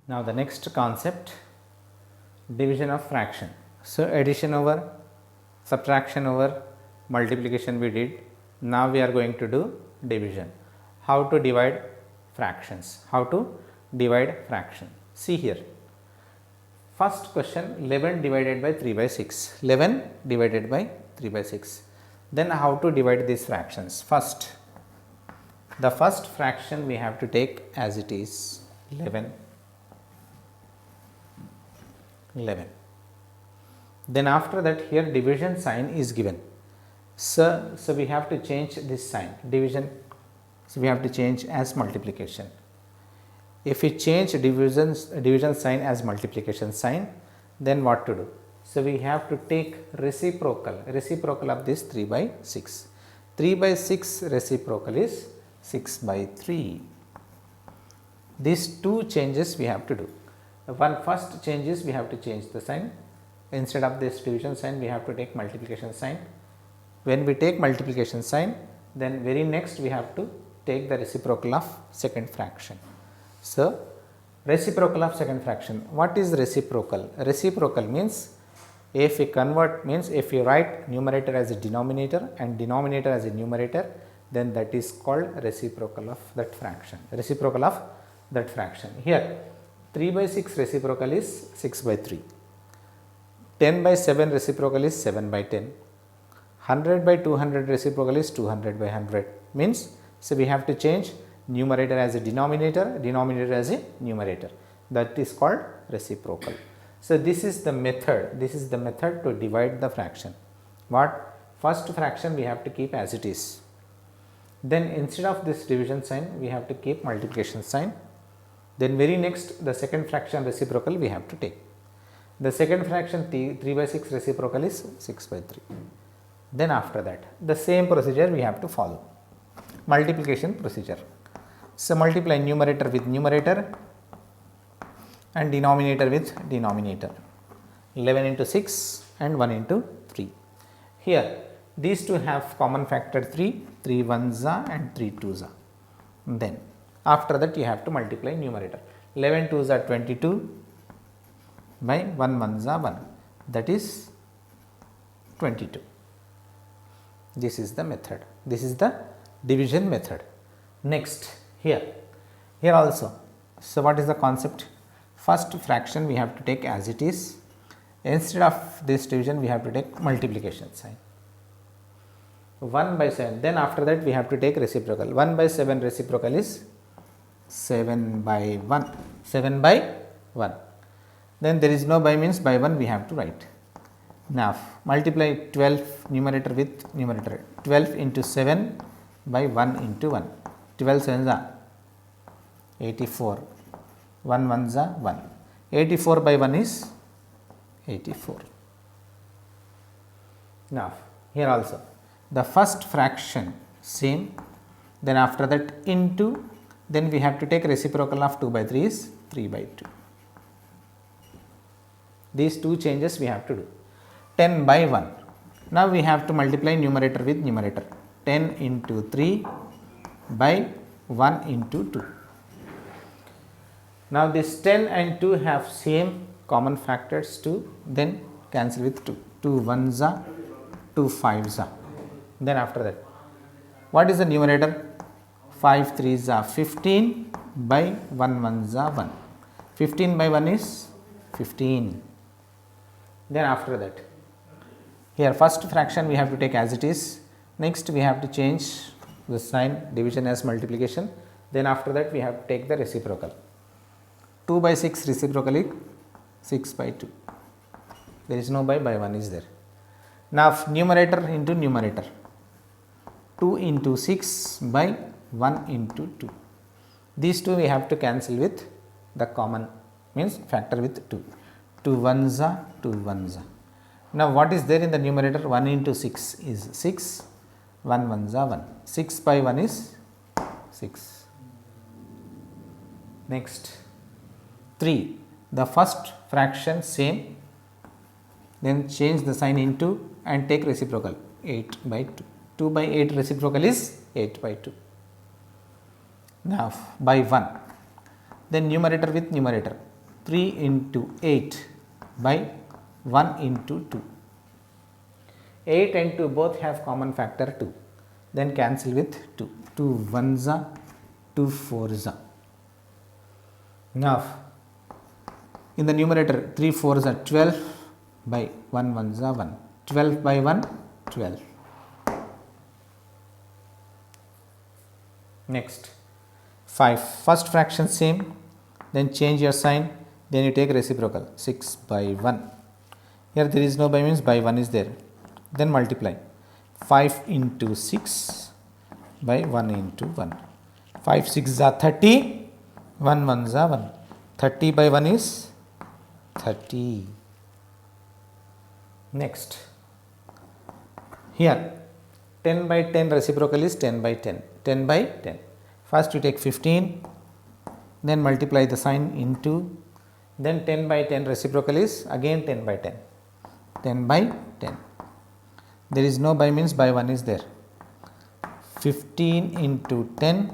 Now the next concept, division of fraction. So addition over, subtraction over, multiplication we did. Now we are going to do division. How to divide fractions? How to divide fraction? See here. First question, 11 divided by 3 by 6. 11 divided by 3 by 6. Then how to divide these fractions? First, the first fraction we have to take as it is 11. 11. Then after that here division sign is given. So we have to change this sign, division. So we have to change as multiplication. If we change division sign as multiplication sign, then what to do? So we have to take reciprocal of this 3 by 6. 3 by 6 reciprocal is 6 by 3. These two changes we have to do. One first change is we have to change the sign. Instead of this division sign, we have to take multiplication sign. When we take multiplication sign, then very next we have to take the reciprocal of second fraction. So reciprocal of second fraction. What is reciprocal? Reciprocal means if we convert, means if you write numerator as a denominator and denominator as a numerator, then that is called reciprocal of that fraction. Reciprocal of that fraction. Here 3 by 6 reciprocal is 6 by 3. 10 by 7 reciprocal is 7 by 10. 100 by 200 reciprocal is 200 by 100. Means, so we have to change numerator as a denominator, denominator as a numerator. That is called reciprocal. So this is the method. This is the method to divide the fraction. What? First fraction we have to keep as it is. Then instead of this division sign, we have to keep multiplication sign. Then very next the second fraction reciprocal we have to take. The second fraction 3 by 6 reciprocal is 6 by 3. Then after that the same procedure we have to follow. Multiplication procedure. So multiply numerator with numerator and denominator with denominator. 11 into 6 and 1 into 3. Here these two have common factor 3, 3 ones are and 3 twos are. Then after that you have to multiply numerator. 11 twos are 22 by 1 ones are 1, that is 22. This is the method. This is the division method. Next here also. So what is the concept? First fraction we have to take as it is. Instead of this division we have to take multiplication sign. 1 by 7. Then after that we have to take reciprocal. 1 by 7 reciprocal is 7 by 1. 7 by 1. Then there is no by, means by 1 we have to write. Now multiply 12 numerator with numerator. 12 into 7 by 1 into 1. 12 sevens are 84. 1 ones are 1. 84 by 1 is 84. Now here also the first fraction same. Then after that into, then we have to take reciprocal of 2 by 3 is 3 by 2. These two changes we have to do. 10 by 1. Now we have to multiply numerator with numerator. 10 into 3 by 1 into 2. Now this 10 and 2 have same common factors 2, then cancel with 2. 2 ones are, 2 fives are. Then after that, what is the numerator? 5 threes are 15 by 1 ones are 1. 15 by 1 is 15. Then after that, here first fraction we have to take as it is. Next we have to change the sign, division as multiplication. Then after that we have to take the reciprocal. 2 by 6 reciprocal is 6 by 2. There is no by 1 is there. Now numerator into numerator. 2 into 6 by 1 into 2. These two we have to cancel with the common, means factor with 2. 2 ones are, 2 ones are. Now what is there in the numerator? 1 into 6 is 6. 1 ones are 1. 6 by 1 is 6. Next 3. The first fraction same. Then change the sign into and take reciprocal. 8 by 2. 2 by 8 reciprocal is 8 by 2. Now by 1. Then numerator with numerator. 3 into 8 by 1 into 2. 8 and 2 both have common factor 2. Then cancel with 2. 2 ones are, 2 fours are. Now, in the numerator 3 fours are 12 by 1 ones are 1. 12 by 1, 12. Next, 5. First fraction same, then change your sign, then you take reciprocal. 6 by 1. Here there is no by means by 1 is there. Then multiply. 5 into 6 by 1 into 1. 5 6 are 30, 1 1 are 1. 30 by 1 is 30. Next, here 10 by 10 reciprocal is 10 by 10. 10 by 10. First you take 15, then multiply the sign into, then 10 by 10 reciprocal is again 10 by 10. 10 by 10. There is no by means by 1 is there. 15 into 10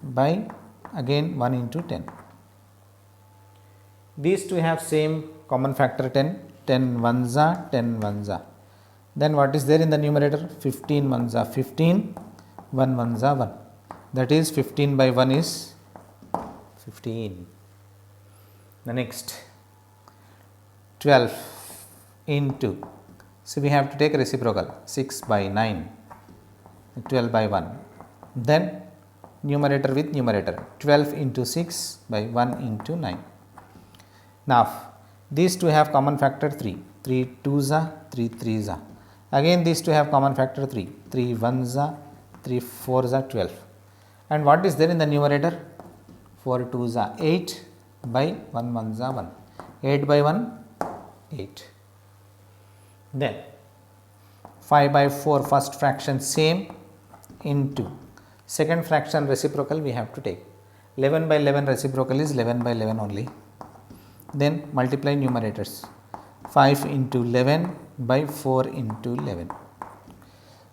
by again 1 into 10. These two have same common factor 10. 10 ones are, 10 ones are. Then what is there in the numerator? 15 ones are 15, 1 ones are 1. That is 15 by 1 is 15. The next 12 into, so we have to take reciprocal, 6 by 9, 12 by 1. Then numerator with numerator, 12 into 6 by 1 into 9. Now, these two have common factor 3. 3 2s are, 3 3s are. Again these two have common factor 3. 3 1s are, 3 4s are 12. And what is there in the numerator? 4 2s are 8 by 1 1s are 1. 8 by 1, 8. Then 5 by 4 first fraction same into second fraction reciprocal we have to take. 11 by 11 reciprocal is 11 by 11 only. Then multiply numerators. 5 into 11 by 4 into 11.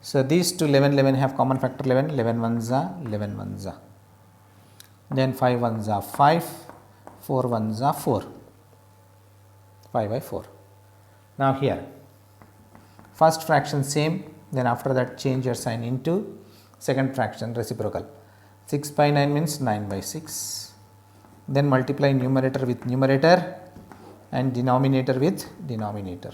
So these two 11 11 have common factor 11. 11 ones are, 11 ones are. Then 5 ones are 5, 4 ones are 4. 5 by 4. Now here, first fraction same, then after that change your sign into second fraction reciprocal. 6 by 9 means 9 by 6. Then multiply numerator with numerator and denominator with denominator.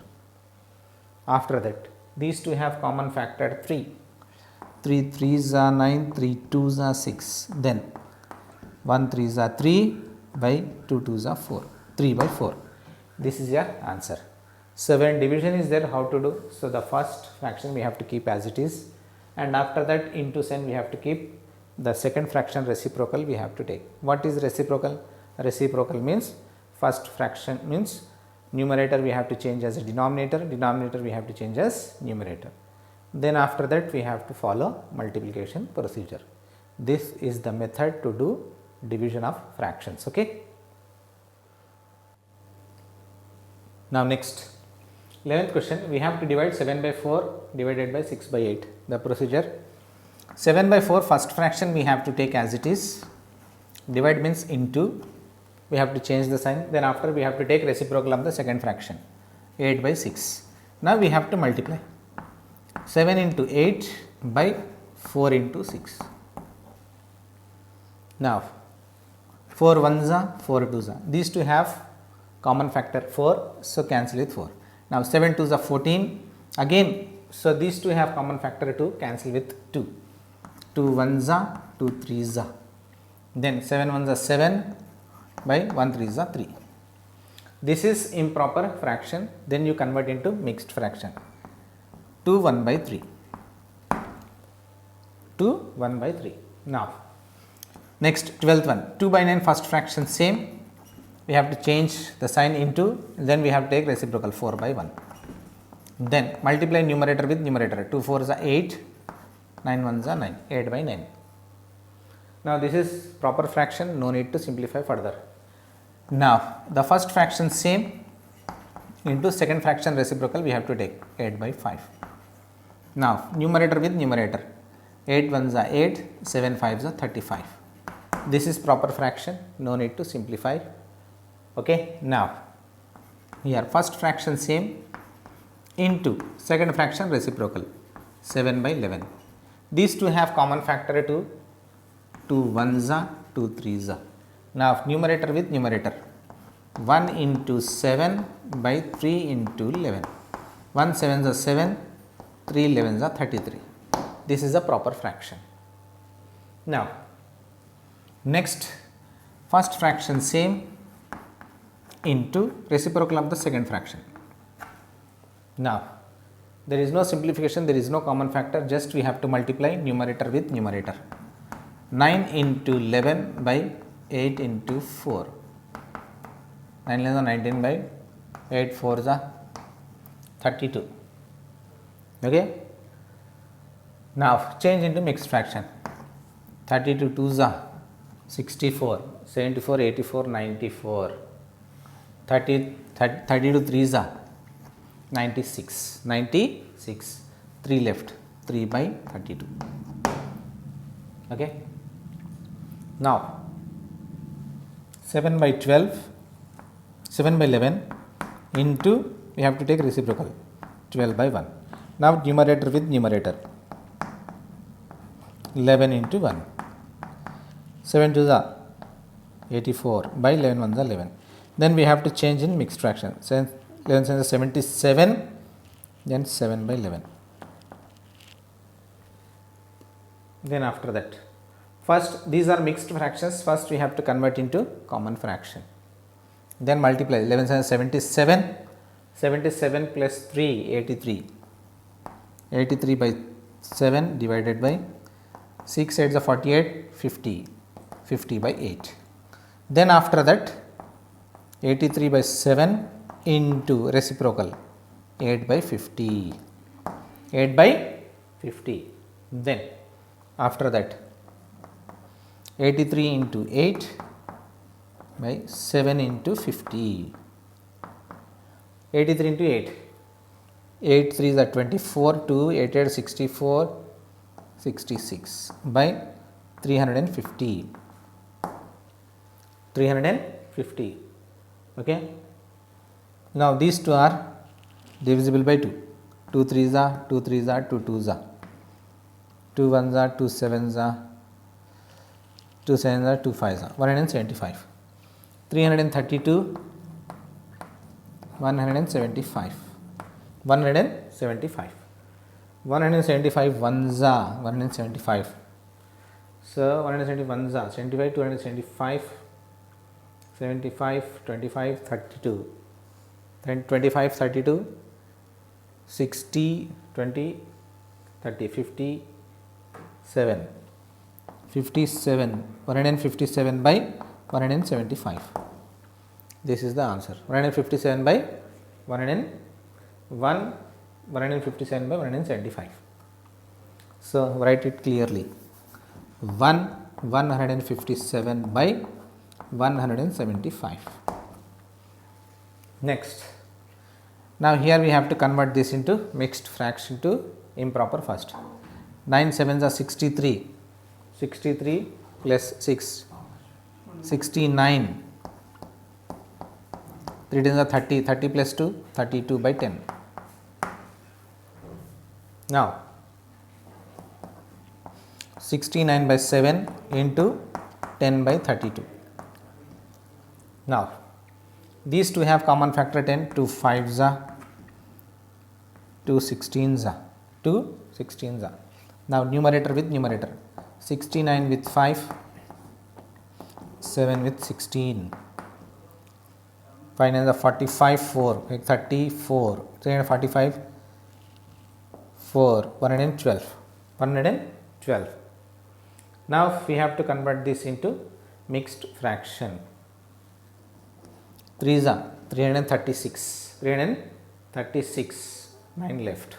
After that, these two have common factor 3. 3 3s are 9, 3 2s are 6. Then 1 3s are 3 by 2 2s are 4. 3 by 4. This is your answer. So when division is there, how to do? So the first fraction we have to keep as it is, and after that into sign we have to keep the second fraction reciprocal we have to take. What is reciprocal? Reciprocal means first fraction means numerator we have to change as a denominator, denominator we have to change as numerator. Then after that we have to follow multiplication procedure. This is the method to do division of fractions. Okay. Now next, 11th question, we have to divide 7 by 4 divided by 6 by 8. The procedure, 7 by 4 first fraction we have to take as it is, divide means into, we have to change the sign, then after we have to take reciprocal of the second fraction, 8 by 6. Now we have to multiply 7 into 8 by 4 into 6. Now 4 1s are, 4 2s are, these two have common factor 4, so cancel with 4. Now 7 2s are 14, again, so these two have common factor 2, cancel with 2. 2 1s are, 2 3s are. Then 7 1s are 7 by 1 3s are 3. This is improper fraction, then you convert into mixed fraction. 2 1 by 3. 2 1 by 3. Now next 12th one, 2 by 9 first fraction same, we have to change the sign into, then we have to take reciprocal 4 by 1. Then multiply numerator with numerator, 2 4s are 8, 9 1s are 9, 8 by 9. Now this is proper fraction, no need to simplify further. Now the first fraction same into second fraction reciprocal we have to take 8 by 5. Now numerator with numerator, 8 1s are 8, 7 5s are 35. This is proper fraction, no need to simplify. Okay, now here first fraction same into second fraction reciprocal 7 by 11. These two have common factor 2, 2 ones are 2 threes are. Now numerator with numerator 1 into 7 by 3 into 11. 1 sevens are 7, 3 11s are 33. This is a proper fraction. Now next first fraction same into reciprocal of the second fraction. Now there is no simplification, there is no common factor, just we have to multiply numerator with numerator. 9 into 11 by 8 into 4. 9 11 are 19 by 8 4s are 32. Okay. Now change into mixed fraction. 32 2s are 64, 74, 84, 94. 32 3s are 96, 96. 3 left, 3 by 32. Okay. Now 7 by 12, 7 by 11 into, we have to take reciprocal 12 by 1. Now numerator with numerator 11 into 1. 7 2s are 84 by 11 1s are 11. Then we have to change in mixed fraction. 11 7 is 77, then 7 by 11. Then after that, first these are mixed fractions, first we have to convert into common fraction. Then multiply 11 7 is 77, 77 plus 3 83. 83 by 7 divided by 6 8 is 48, 50, 50 by 8. Then after that 83 by 7 into reciprocal 8 by 50, 8 by 50. Then after that 83 into 8 by 7 into 50, 83 into 8, 8 3 is 24, 2 8 8 64, 66 by 350, 350. Okay. Now these two are divisible by 2, 2 3s are 2 3s are 2 2s are 2 1s are 2 7s are 2 7s are 2 5s are 175, 332, 175, 175, 175 1s are 175. So 171 are 75, 275, 75, 25, 32, then 25, 32, 60, 20, 30, 57, 57, 157 by 175. This is the answer. 157 by 101, 157 by 175. So write it clearly. 157 by 175. Next, now here we have to convert this into mixed fraction to improper first. 9 7s are 63, 63 plus 6, 69, 3 10s are 30, 30 plus 2, 32 by 10. Now 69 by 7 into 10 by 32. Now these two have common factor 10, 2 5s are 2 16s are 2 16s are. Now numerator with numerator 69 with 5, 7 with 16, 5 9 is 45 4, 34, 345 4, 112, 112. Now we have to convert this into mixed fraction. 3 is 336, 336, 9 left,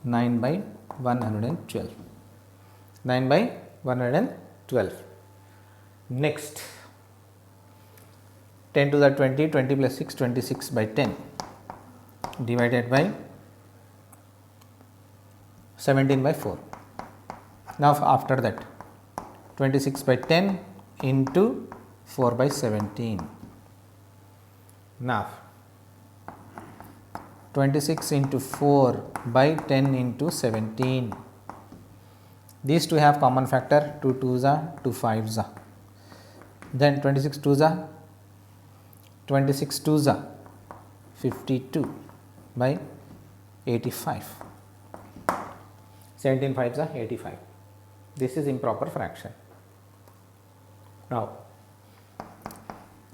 9 by 112, 9 by 112. Next 10 to the 20, 20 plus 6, 26 by 10 divided by 17 by 4. Now after that 26 by 10 into 4 by 17. Now 26 into 4 by 10 into 17. These two have common factor, 2 2s are 2 5s are. Then 26 2s are 26 2s are 52 by 85. 17 5s are 85. This is improper fraction. Now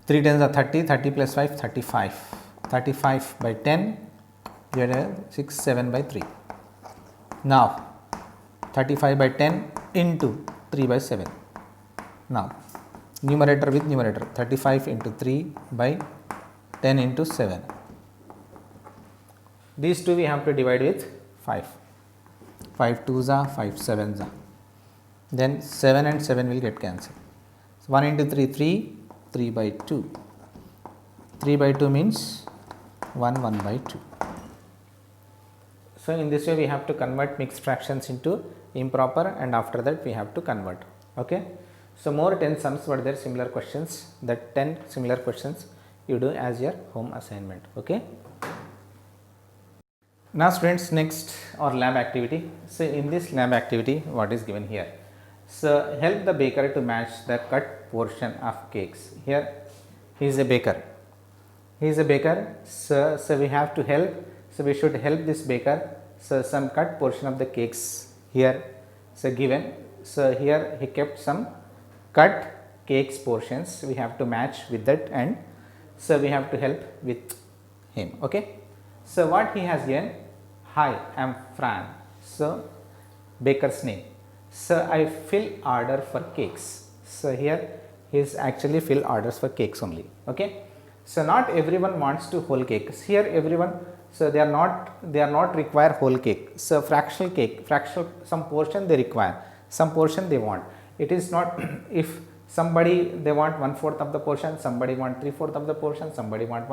3 tens are 30, 30 plus 5 35. 35 by 10 divided 6 7 by 3. Now 35 by 10 into 3 by 7. Now numerator with numerator, 35 into 3 by 10 into 7. These two we have to divide with 5. 5 2s are 5 7s are. Then 7 and 7 will get cancelled. So 1 into 3 3, 3 by 2. 3 by 2 means 1 1 by 2. So in this way we have to convert mixed fractions into improper, and after that we have to convert. Okay. So more 10 sums were there, similar questions, that 10 similar questions you do as your home assignment. Okay. Now students, next our lab activity. So in this lab activity, what is given here? So help the baker to match the cut portion of cakes. Here he is a baker. He is a baker. So we have to help. So we should help this baker. So some cut portion of the cakes here. So given. So here he kept some cut cakes portions. We have to match with that, and so we have to help with him. Okay. So what he has given? Hi, I am Fran. So baker's name. So I fill order for cakes. So here he is actually fill orders for cakes only. Okay. So not everyone wants to whole cakes. Here everyone, so they are not require whole cake. So fractional cake, fractional, some portion they require, some portion they want. It is not if somebody they want 1/4 of the portion, somebody want 3/4 of the portion, somebody want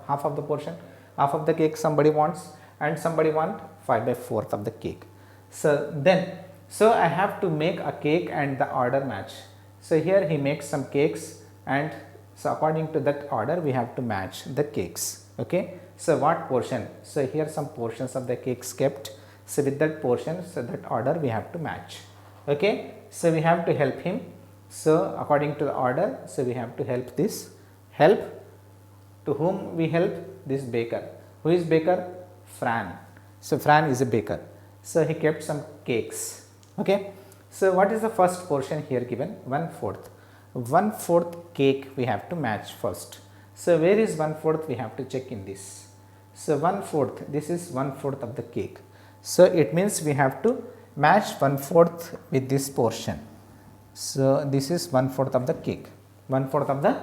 half of the portion, half of the cake somebody wants, and somebody want 5/4 of the cake. So then, so I have to make a cake and the order match. So here he makes some cakes, and so according to that order we have to match the cakes. Okay. So what portion? So here some portions of the cakes kept. So with that portion, so that order we have to match. Okay. So we have to help him. So according to the order, so we have to help this. Help to whom we help? This baker. Who is baker? Fran. So Fran is a baker. So he kept some cakes. Okay. So what is the first portion here given? 1/4. 1/4 cake we have to match first. So where is 1/4? We have to check in this. So 1/4, this is 1/4 of the cake. So it means we have to match 1/4 with this portion. So this is 1/4 of the cake. 1/4 of the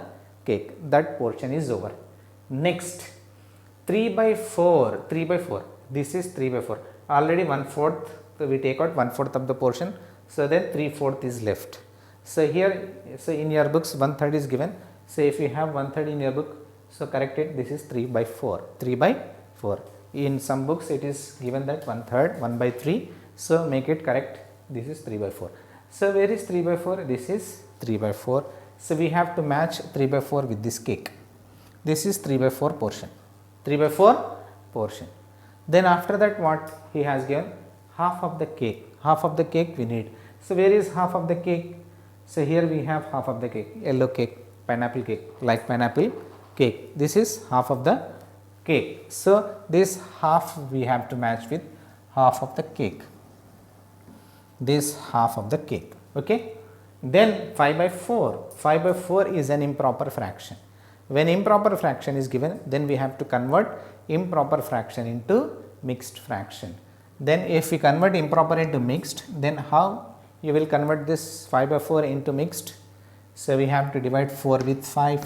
cake. That portion is over. Next, 3/4. 3/4. This is 3/4. Already 1/4. So we take out 1/4 of the portion. So then 3/4 is left. So here, so in your books 1/3 is given. So if you have 1/3 in your book, so correct it. This is 3/4. 3/4. In some books it is given that 1/3, 1/3. So make it correct. This is 3/4. So where is 3/4? This is 3/4. So we have to match 3/4 with this cake. This is 3/4 portion. 3/4 portion. Then after that, what he has given? Half of the cake. Half of the cake we need. So where is half of the cake? So here we have half of the cake. Yellow cake, pineapple cake, like pineapple cake. This is half of the cake. So this half we have to match with half of the cake. This half of the cake. Okay. Then 5/4. 5/4 is an improper fraction. When improper fraction is given, then we have to convert improper fraction into mixed fraction. Then if we convert improper into mixed, then how you will convert this 5/4 into mixed? So we have to divide 4 with 5.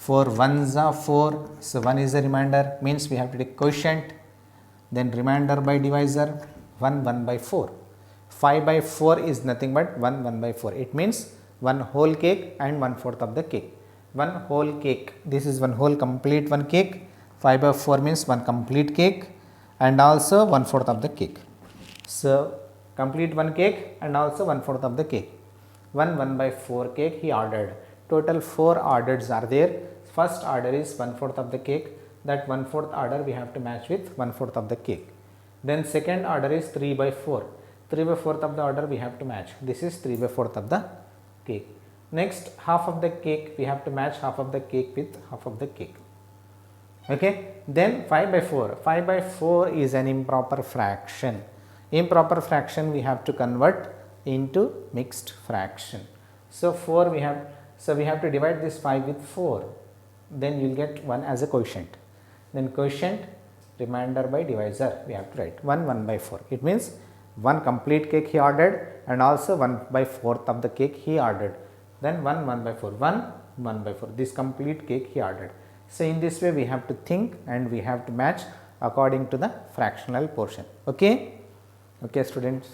4 ones are 4. So 1 is the remainder, means we have to take quotient, then remainder by divisor, 1/4. 5/4 is nothing but 1/4. It means 1 whole cake and 1/4 of the cake. 1 whole cake. This is 1 whole complete 1 cake. 5/4 means 1 complete cake and also 1/4 of the cake. So complete 1 cake and also 1/4 of the cake. 1/4 cake he ordered. Total 4 orders are there. first order is 1/4 of the cake, that 1/4 order we have to match with 1/4 of the cake. Then second order is 3/4, 3/4 of the order we have to match, this is 3/4 of the cake. Next, half of the cake we have to match half of the cake with half of the cake. Okay. Then 5/4, 5/4 is an improper fraction. Improper fraction we have to convert into mixed fraction. So 4 we have to divide this 5 with 4, then you will get 1 as a quotient. Then quotient remainder by divisor we have to write 1/4. It means one complete cake he ordered and also 1/4 of the cake he ordered. Then 1/4, 1/4, this complete cake he ordered. So in this way we have to think and we have to match according to the fractional portion. Okay, okay students.